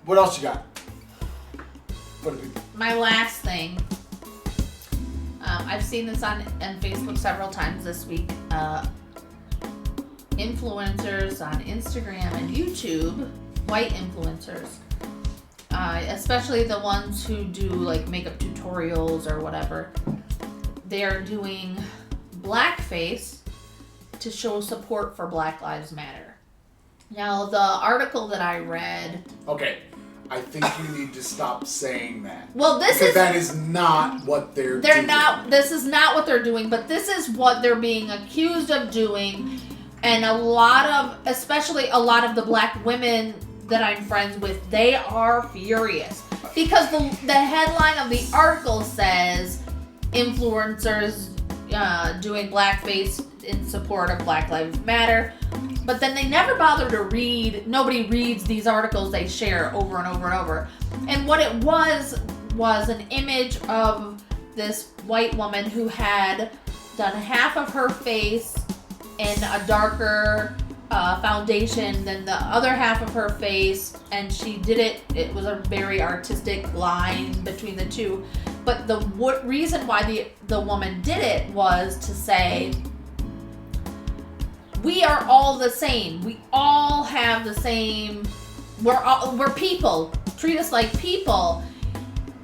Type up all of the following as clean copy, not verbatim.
What else you got? For the people? My last thing. I've seen this on Facebook several times this week. Influencers on Instagram and YouTube, white influencers, especially the ones who do like makeup tutorials or whatever, they're doing blackface to show support for Black Lives Matter. Now, the article that I read... Okay, I think you need to stop saying that. Well, that is not what they're doing. This is not what they're doing, but this is what they're being accused of doing. And especially a lot of the black women that I'm friends with, they are furious. Because the headline of the article says, influencers doing blackface in support of Black Lives Matter. But then they never bother to read, nobody reads these articles they share over and over and over. And what it was an image of this white woman who had done half of her face in a darker foundation than the other half of her face, and she did it was a very artistic line between the two. But the reason why the woman did it was to say, we are all the same. We all have the same. We're people. Treat us like people.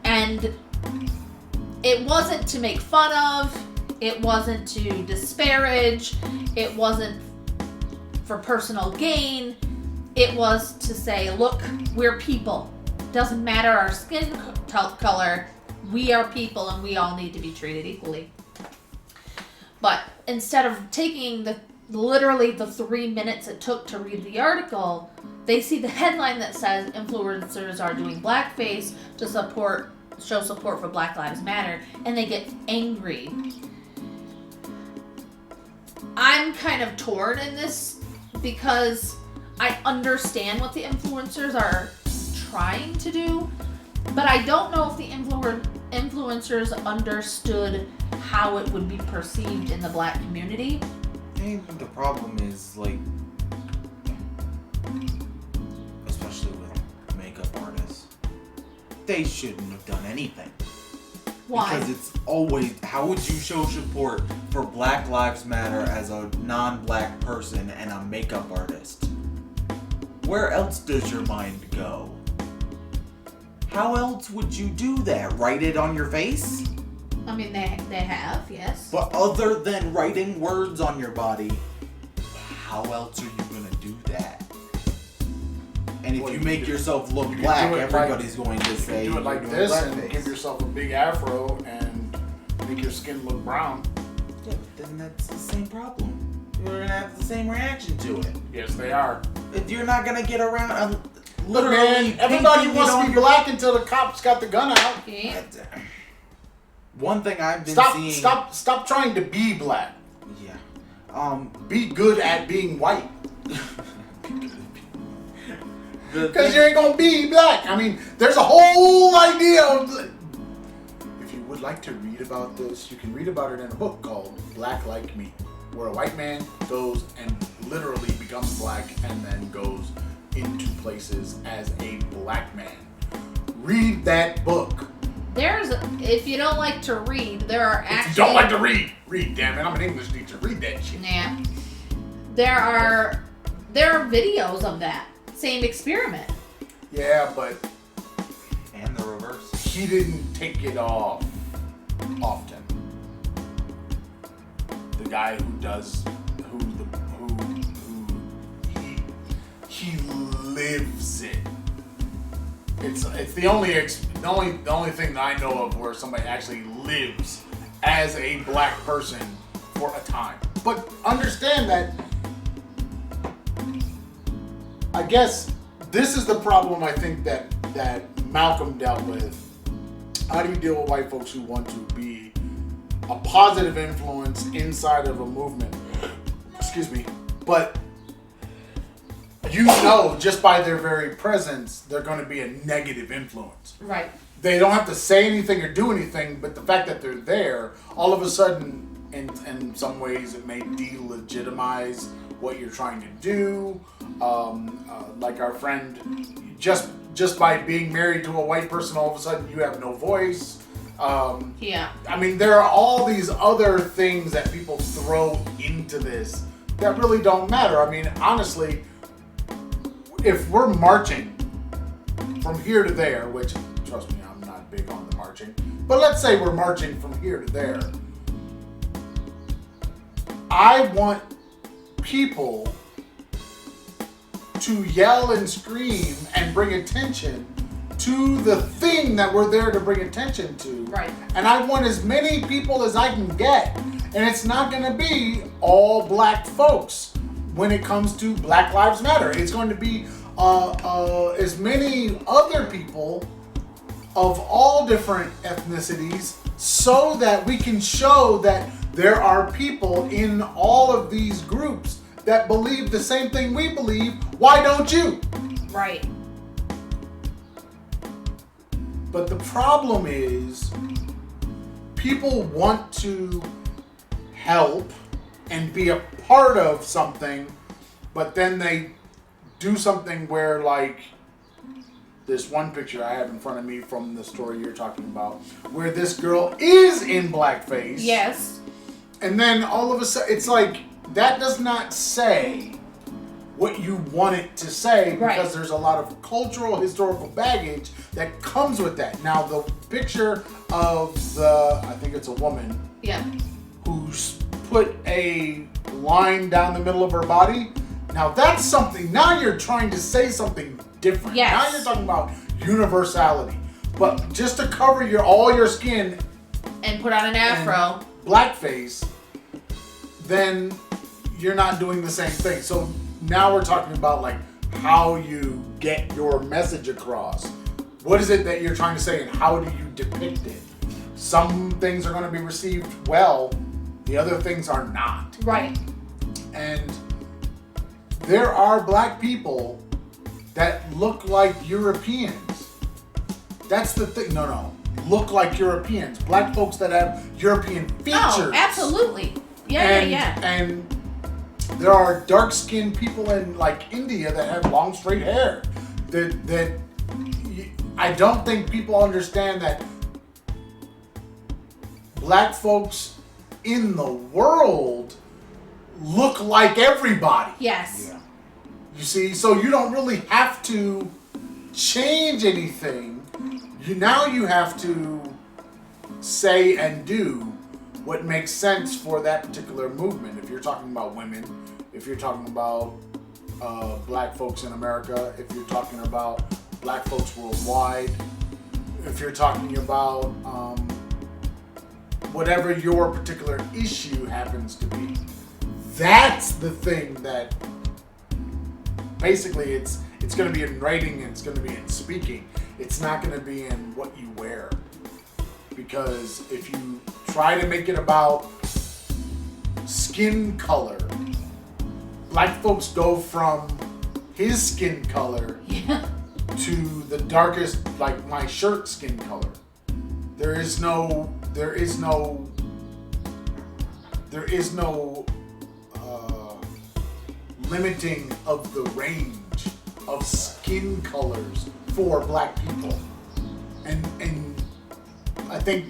And it wasn't to make fun of. It wasn't to disparage. It wasn't for personal gain. It was to say, look, we're people. Doesn't matter our skin color. We are people, and we all need to be treated equally. But instead of taking literally the 3 minutes it took to read the article, they see the headline that says influencers are doing blackface to show support for Black Lives Matter, and they get angry. I'm kind of torn in this because I understand what the influencers are trying to do, but I don't know if the influencers understood how it would be perceived in the black community. I think the problem is, like, especially with makeup artists, they shouldn't have done anything. Why? Because it's always, how would you show support for Black Lives Matter as a non-black person and a makeup artist? Where else does your mind go? How else would you do that? Write it on your face? I mean, they have, yes. But other than writing words on your body, how else are you going to do that? And if you make yourself look black, everybody's going to say you do it like this and give yourself a big afro and make your skin look brown. Yeah, but then that's the same problem. You're going to have the same reaction to it. Yes, they are. If you're not going to get around... Look, man, everybody wants to be black until the cops got the gun out. Yeah. One thing I've been seeing... Stop trying to be black. Yeah. Be good at being white. Because you ain't gonna be black. I mean, there's a whole idea of... If you would like to read about this, you can read about it in a book called Black Like Me, where a white man goes and literally becomes black and then goes into places as a black man. Read that book. If you don't like to read, there are actually... If you don't like to read, damn it, I'm an English teacher. Read that shit. Yeah. There are videos of that same experiment. Yeah, but... And the reverse. He didn't take it off often. The guy who does... He lives it. It's the only thing that I know of where somebody actually lives as a black person for a time. But understand that, I guess this is the problem I think that Malcolm dealt with. How do you deal with white folks who want to be a positive influence inside of a movement? Excuse me. But you know, just by their very presence, they're going to be a negative influence. Right. They don't have to say anything or do anything, but the fact that they're there, all of a sudden, in some ways, it may delegitimize what you're trying to do. Like our friend, just just by being married to a white person, all of a sudden you have no voice. Yeah. I mean, there are all these other things that people throw into this that really don't matter. I mean, honestly, if we're marching from here to there, which, trust me, I'm not big on the marching, but let's say we're marching from here to there, I want people to yell and scream and bring attention to the thing that we're there to bring attention to. Right. And I want as many people as I can get. And it's not going to be all black folks when it comes to Black Lives Matter. It's going to be as many other people of all different ethnicities so that we can show that there are people in all of these groups that believe the same thing we believe. Why don't you? Right. But the problem is people want to help and be a part of something, but then they do something where, like, this one picture I have in front of me from the story you're talking about, where this girl is in blackface. Yes. And then all of a sudden, it's like, that does not say what you want it to say, right, because there's a lot of cultural, historical baggage that comes with that. Now, the picture of I think it's a woman, yeah, who's put a line down the middle of her body. Now, that's something, now you're trying to say something different. Yes. Now you're talking about universality. But just to cover all your skin and put on an afro, blackface, then you're not doing the same thing. So now we're talking about, like, how you get your message across. What is it that you're trying to say, and how do you depict it? Some things are going to be received well, the other things are not. Right. And there are black people that look like Europeans. That's the thing. No. Look like Europeans. Black folks that have European features. Oh, absolutely. Yeah. And there are dark-skinned people in, like, India that have long, straight hair. That I don't think people understand that black folks in the world look like everybody. Yes. Yeah. You see, so you don't really have to change anything. Now you have to say and do what makes sense for that particular movement. If you're talking about women, if you're talking about black folks in America, if you're talking about black folks worldwide, if you're talking about whatever your particular issue happens to be, that's the thing that basically it's going to be in writing and it's going to be in speaking. It's not going to be in what you wear. Because if you try to make it about skin color, black folks go from his skin color to the darkest, like my shirt skin color. There is no limiting of the range of skin colors for black people. And I think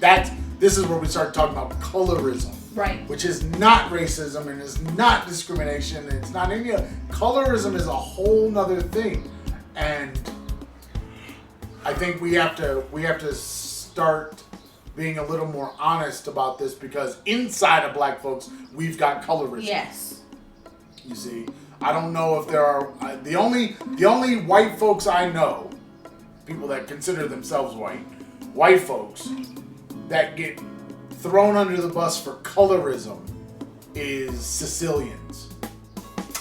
this is where we start talking about colorism. Right. Which is not racism and is not discrimination. And it's not any other. Colorism is a whole nother thing. And I think we have to start being a little more honest about this, because inside of black folks, we've got colorism. Yes. You see, I don't know if there are the only white folks I know, people that consider themselves white folks that get thrown under the bus for colorism is Sicilians.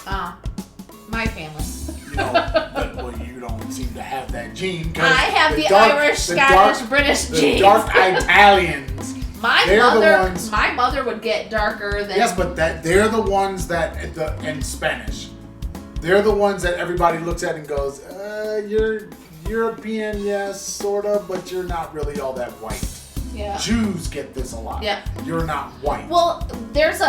My family. You know, well, you don't seem to have that gene. I have the Irish, Scottish, British gene. The dark Italians. My mother would get darker than. Yes, but they're the ones that in Spanish. They're the ones that everybody looks at and goes, "You're European, yes, sort of, but you're not really all that white." Yeah. Jews get this a lot. Yeah. You're not white. Well, there's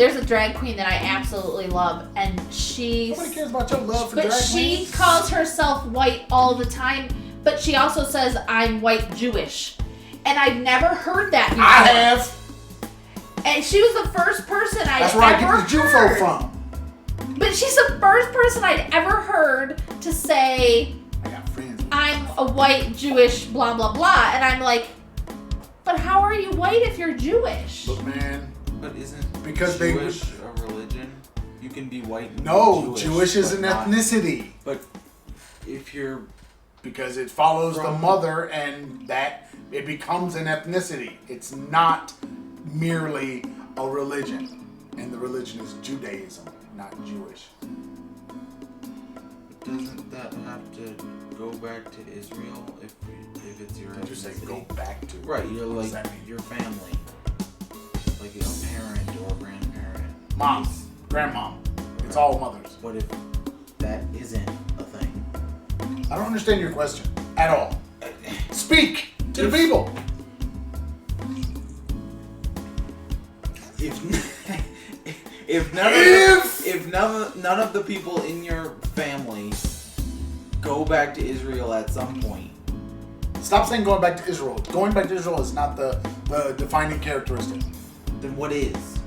There's a drag queen that I absolutely love, and Nobody cares about your love for drag but she queens. calls herself white all the time, but she also says I'm white Jewish. And I've never heard that before. I have. And she was the first person That's I'd where I ever get the Jufo heard. from. But she's the first person I'd ever heard to say I got friends. I'm a white Jewish blah blah blah, and I'm like, but how are you white if you're Jewish? Look, man. But isn't Because Jewish a religion? You can be white and No, be Jewish is an but not- ethnicity. But if you're Because it follows the From- mother and that it becomes an ethnicity. It's not merely a religion. And the religion is Judaism, not Jewish. doesn't that have to go back to Israel if it's your Did you say ethnicity? go back to? Right, you're What does like that mean? your family, like a parent or a grandparent. Mom, grandmom. It's all mothers. What if that isn't a thing? I don't understand your question at all. Speak to the people. If none of the people in your family go back to Israel at some point, Stop saying going back to Israel. Going back to Israel is not the defining characteristic. then what is?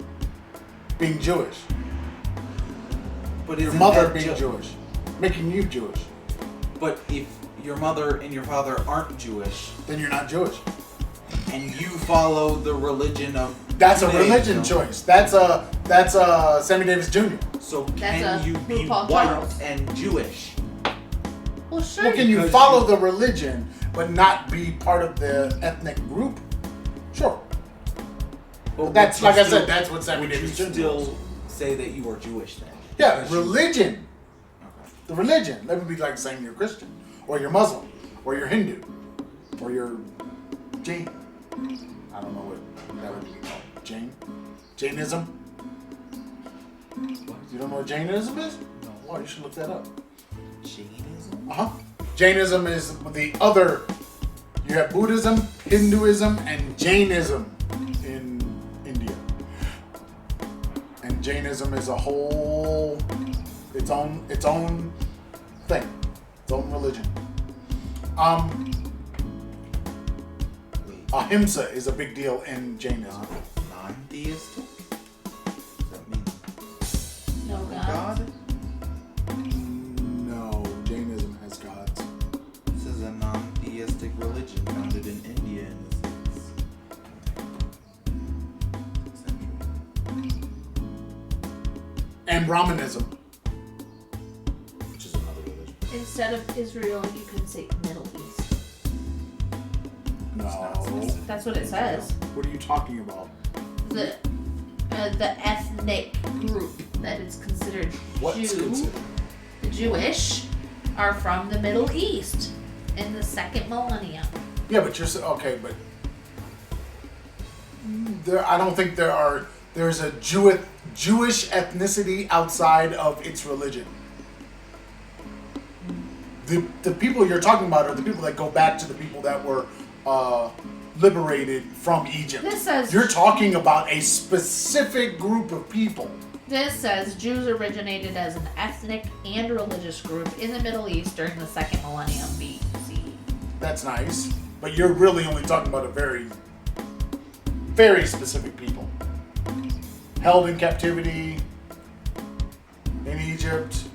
Being Jewish. But Your isn't mother that being Jewish. Making you Jewish. But if your mother and your father aren't Jewish, Then you're not Jewish. and you follow the religion of That's a Judaism, religion choice. That's a Sammy Davis Jr. So That's can a you be RuPaul white Charles. and Jewish? Well, sure. Well, can you Because follow you- the religion but not be part of the ethnic group? Sure. But That's would you like I still- said. That's what Sammy Would you Davis Jr. was. still say that you are Jewish then? Yeah, Because you- religion. Okay. The religion. That would be like saying you're Christian, or you're Muslim, or you're Hindu, or you're Jain. I don't know what that would be called. Jainism. What? You don't know what Jainism is? No. Oh, you should look that up. Jainism? Jainism is the other. You have Buddhism, Hinduism, and Jainism in India. And Jainism is a whole its own thing, its own religion. Wait, Ahimsa is a big deal in Jainism. non-theistic? Does that mean No no God. God? No, Jainism has gods. This is a non-theistic religion founded in India in the 6th century. And Brahmanism, which is another religion. Instead of Israel, you can say Middle East. No. That's what it says. What are you talking about? The ethnic group that is considered What's Jew, considered? the Jewish, are from the Middle East in the 2nd millennium. Yeah, but you're okay, but there. I don't think there's a Jewish ethnicity outside of its religion. The people you're talking about are the people that go back to the people that were liberated from Egypt. This says You're talking about a specific group of people. This says Jews originated as an ethnic and religious group in the Middle East during the 2nd millennium BC. That's nice, but you're really only talking about a very, very specific people. Held in captivity in Egypt,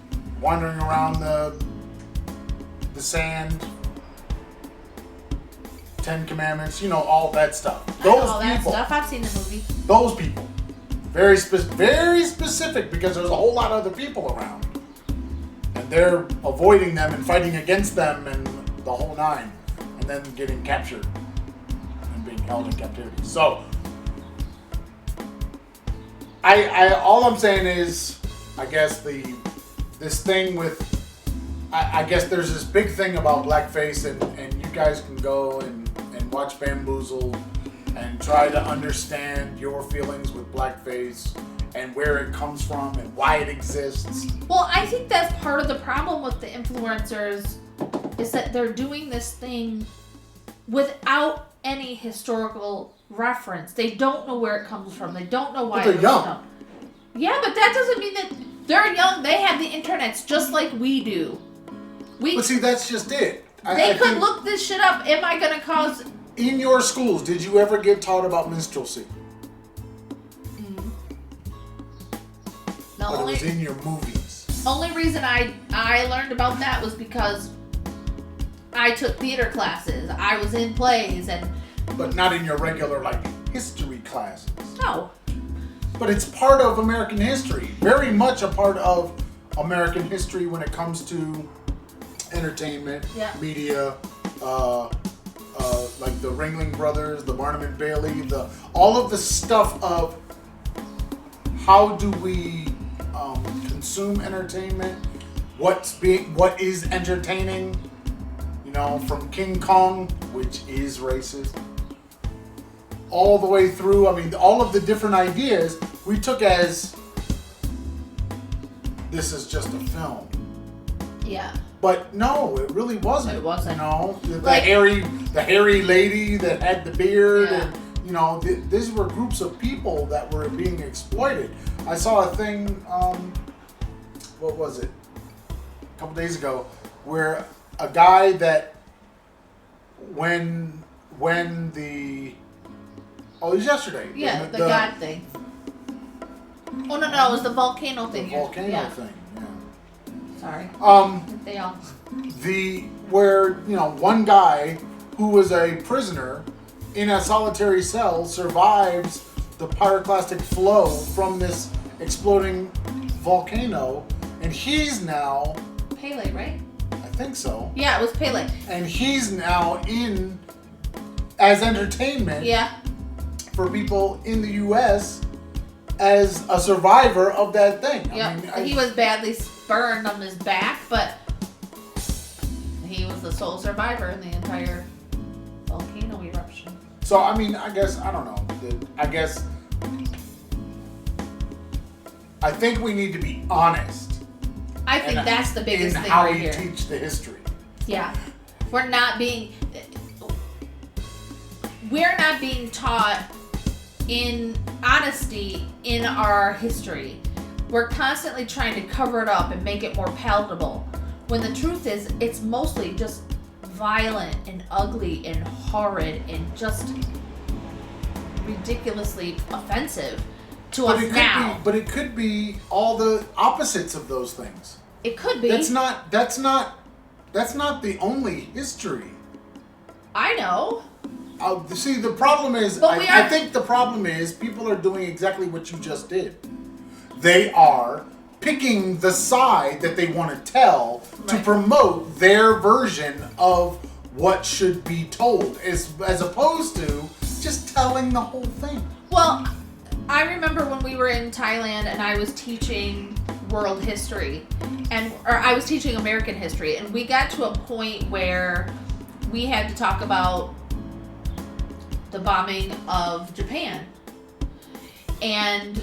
wandering around the sand, 10 Commandments, all that stuff. Those all that people, stuff. I've seen the movie. those people, very specific because there's a whole lot of other people around, and they're avoiding them and fighting against them and the whole nine, and then getting captured and being held in captivity. So, I all I'm saying is, I guess this thing with, I guess there's this big thing about blackface, and you guys can go and watch Bamboozled and try to understand your feelings with blackface and where it comes from and why it exists. Well, I think that's part of the problem with the influencers is that they're doing this thing without any historical reference. They don't know where it comes from. They don't know why But they're it was young. done. Yeah, but that doesn't mean that they're young. They have the internets just like we do. But see, that's just it. They could look this shit up. Am I going to cause... In your schools, did you ever get taught about minstrelsy? No, But it was in your movies. Only reason I learned about that was because I took theater classes. I was in plays and... But not in your regular, like, history classes. No. But it's part of American history. Very much a part of American history when it comes to entertainment, media, like the Ringling Brothers, the Barnum and Bailey, all of the stuff of how do we consume entertainment, what is entertaining, you know, from King Kong, which is racist, all the way through. I mean, all of the different ideas we took as this is just a film. Yeah. But no, it really wasn't. It wasn't. You know, the hairy lady that had the beard, and you know, these were groups of people that were being exploited. I saw a thing, what was it? A couple days ago, where a guy that when the it was yesterday. Yeah, the God thing. Oh no, it was the volcano thing. The volcano thing. Sorry. They all. Where, you know, one guy who was a prisoner in a solitary cell survives the pyroclastic flow from this exploding volcano, and he's now Pele, right? I think so. Yeah, it was Pele. And he's now in as entertainment. Yeah. For people in the U.S. as a survivor of that thing. Yeah, I mean, he was badly burned on his back, but he was the sole survivor in the entire volcano eruption. So, I mean, I guess, I don't know. I think we need to be honest. I think that's the biggest thing how right we here. teach the history. Yeah. We're not being taught in honesty in our history. We're constantly trying to cover it up and make it more palatable, when the truth is it's mostly just violent and ugly and horrid and just ridiculously offensive to us now. But it could be all the opposites of those things. It could be. That's not the only history. I know. See, the problem is, I think the problem is people are doing exactly what you just did. They are picking the side that they want to tell to promote their version of what should be told, as opposed to just telling the whole thing. Well, I remember when we were in Thailand and I was teaching world history, or I was teaching American history, and we got to a point where we had to talk about the bombing of Japan. And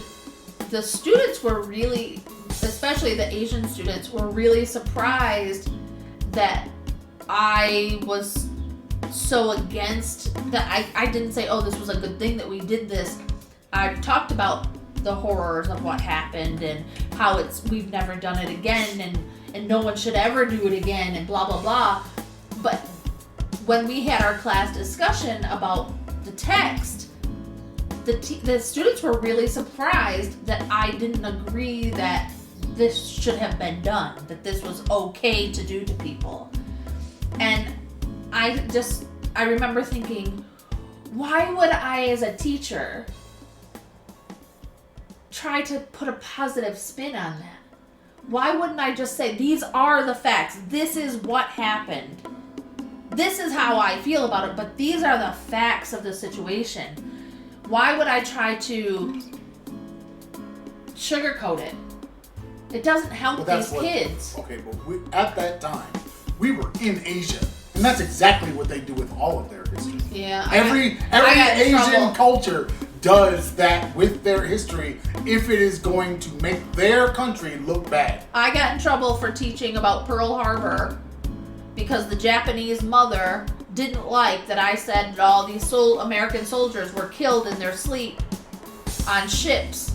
the students were really, especially the Asian students, were really surprised that I was so against that. I didn't say, oh, this was a good thing that we did this. I talked about the horrors of what happened and how we've never done it again, and no one should ever do it again, and blah, blah, blah. But when we had our class discussion about the text, the students were really surprised that I didn't agree that this should have been done, that this was okay to do to people. And I remember thinking, why would I, as a teacher, try to put a positive spin on that? Why wouldn't I just say, these are the facts, this is what happened, this is how I feel about it, but these are the facts of the situation? Why would I try to sugarcoat it? It doesn't help these kids. Okay, but at that time, we were in Asia, and that's exactly what they do with all of their history. Yeah. Every Asian culture does that with their history if it is going to make their country look bad. I got in trouble for teaching about Pearl Harbor because the Japanese mother didn't like that I said that all these American soldiers were killed in their sleep on ships.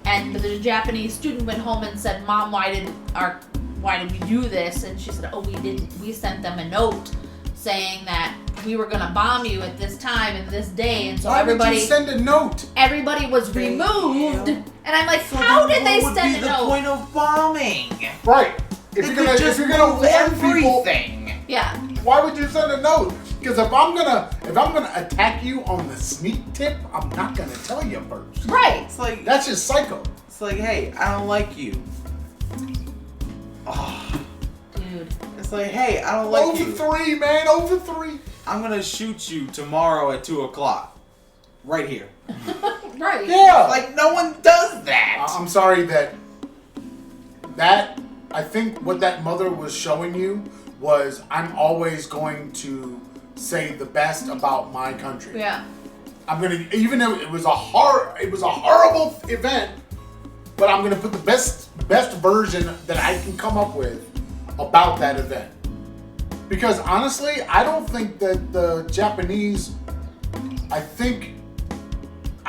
And the Japanese student went home and said, "Mom, why did we do this?" And she said, "Oh, we didn't. We sent them a note saying that we were gonna bomb you at this time and this day." And so Why everybody would you send a note? Everybody was removed. And I'm like, how did they send a What would be the note? point of bombing? Right. If They you're could gonna just warn people, everything. Yeah. why would you send a note? Because if I'm gonna attack you on the sneak tip, I'm not gonna tell you first. Right. It's like That's just psycho. It's like, hey, I don't like you. Oh. Dude. It's like, hey, I don't like Over you. 3, man. Over 3. I'm gonna shoot you tomorrow at 2:00. Right here. Right. Yeah. Like, no one does that. I'm sorry that I think what that mother was showing you was, I'm always going to say the best about my country. Yeah. I'm gonna, even though it was a horrible event, but I'm gonna put the best version that I can come up with about that event. Because honestly, I don't think that the Japanese, I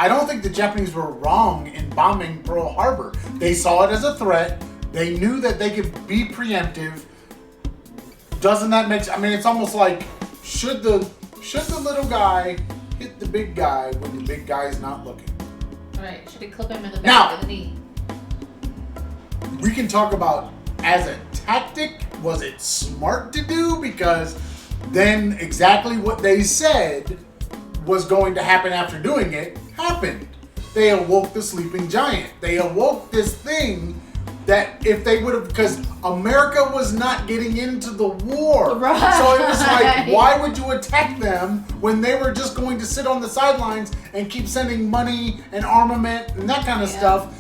don't think the Japanese were wrong in bombing Pearl Harbor. They saw it as a threat. They knew that they could be preemptive. Doesn't that make sense? I mean, it's almost like, should the little guy hit the big guy when the big guy is not looking? Right. Should have clipped him in the Now- back of the knee. We can talk about, as a tactic, was it smart to do? Because then exactly what they said was going to happen after doing it happened. They awoke the sleeping giant. They awoke this thing that if they would have, because America was not getting into the war. Right. So it was like, why would you attack them when they were just going to sit on the sidelines and keep sending money and armament and that kind of stuff?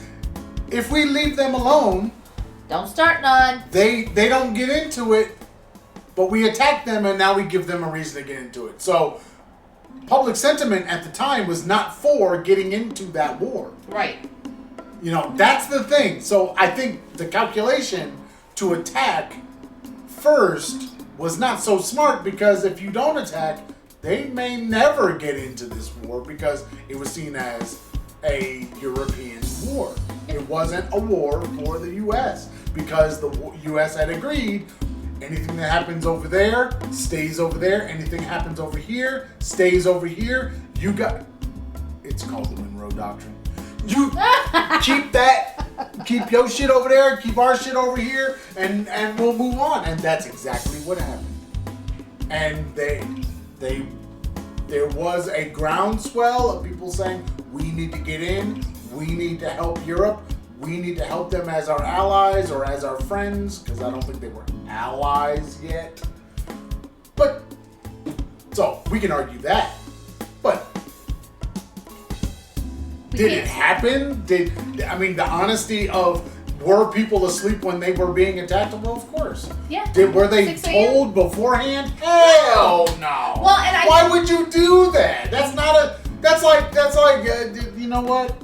If we leave them alone, Don't start none. they don't get into it, but we attack them and now we give them a reason to get into it. So public sentiment at the time was not for getting into that war. Right. You know, that's the thing. So I think the calculation to attack first was not so smart, because if you don't attack, they may never get into this war because it was seen as a European war. It wasn't a war for the U.S. because the U.S. had agreed anything that happens over there stays over there. Anything happens over here stays over here. It's called the Monroe Doctrine. You keep your shit over there, keep our shit over here, and we'll move on. And that's exactly what happened. And there was a groundswell of people saying, we need to get in, we need to help Europe, we need to help them as our allies or as our friends, because I don't think they were allies yet. But, so, we can argue that. But, did it happen? The honesty of, were people asleep when they were being attacked? Well, of course. Yeah. Were they 6 a.m.? told beforehand? Hell no. Well, and why would you do that? That's like, you know what?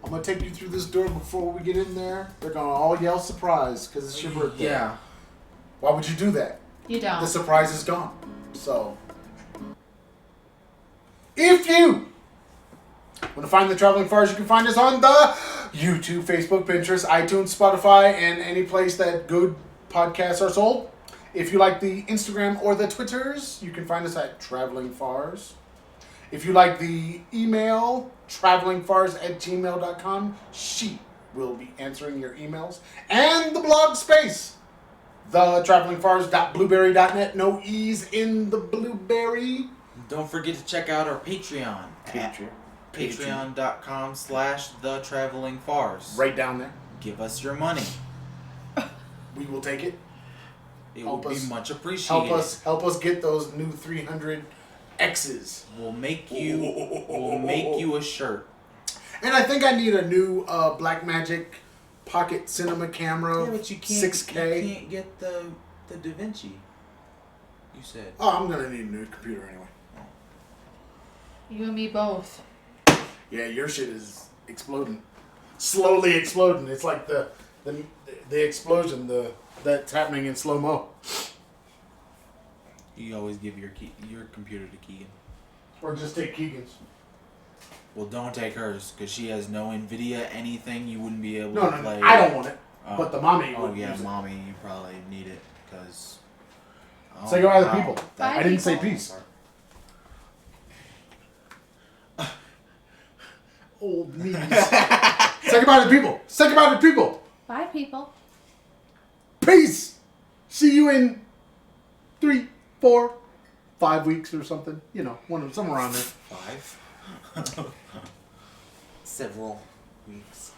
I'm gonna take you through this door before we get in there. They're gonna all yell surprise because it's your birthday. Yeah. Why would you do that? You don't. The surprise is gone. So, if you want to find the Traveling Fars, you can find us on the YouTube, Facebook, Pinterest, iTunes, Spotify, and any place that good podcasts are sold. If you like the Instagram or the Twitters, you can find us at Traveling Fars. If you like the email, travelingfars@gmail.com, she will be answering your emails. And the blog space, thetravelingfars.blueberry.net. No E's in the blueberry. Don't forget to check out our Patreon. Patreon.com/thetravelingfars. Right down there. Give us your money. We will take it. It Help will be us- much appreciated. Help us get those new 300 X's. We'll make you a shirt. And I think I need a new Blackmagic pocket cinema camera. Yeah, but you can't. 6K. You can't get the Da Vinci. You said. Oh, I'm gonna need a new computer anyway. You and me both. Yeah, your shit is exploding, slowly exploding. It's like the explosion that's happening in slow mo. You always give your computer to Keegan. Or just take Keegan's. Well, don't take hers because she has no NVIDIA anything. You wouldn't be able No, to no, play. I don't want it. Oh. But the mommy Oh would yeah, use it. mommy, you probably need it because. Say goodbye to the people. Bye, I didn't say people. peace. Old knees. Say goodbye to the people. Say goodbye to the people. Bye, people. Peace. See you in 3, 4, 5 weeks or something. You know, somewhere around there. 5. Several weeks.